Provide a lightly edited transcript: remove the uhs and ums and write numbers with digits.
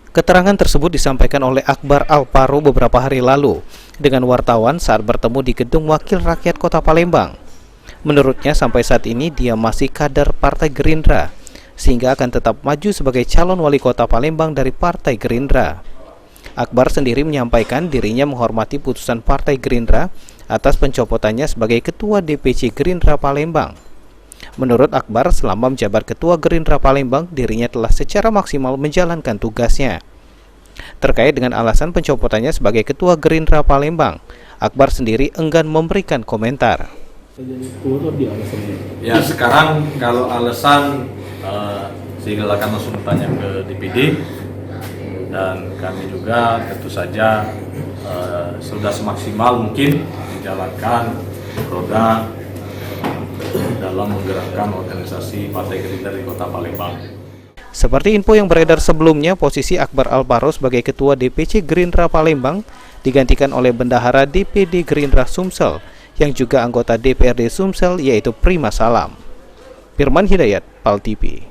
Keterangan tersebut disampaikan oleh Akbar Alparo beberapa hari lalu dengan wartawan saat bertemu di Gedung Wakil Rakyat Kota Palembang. Menurutnya sampai saat ini dia masih kader Partai Gerindra, sehingga akan tetap maju sebagai calon wali kota Palembang dari Partai Gerindra. Akbar sendiri menyampaikan dirinya menghormati putusan Partai Gerindra atas pencopotannya sebagai Ketua DPC Gerindra Palembang. Menurut Akbar, selama menjabat Ketua Gerindra Palembang, dirinya telah secara maksimal menjalankan tugasnya. Terkait dengan alasan pencopotannya sebagai Ketua Gerindra Palembang, Akbar sendiri enggan memberikan komentar. Ya, sekarang kalau alasan silakan langsung bertanya ke DPD, dan kami juga tentu saja sudah semaksimal mungkin menjalankan roda dalam menggerakkan organisasi Partai Gerindra di Kota Palembang. Seperti info yang beredar sebelumnya, posisi Akbar Alparo sebagai Ketua DPC Gerindra Palembang digantikan oleh Bendahara DPD Gerindra Sumsel yang juga anggota DPRD Sumsel, yaitu Prima Salam. Firman Hidayat, PAL TV.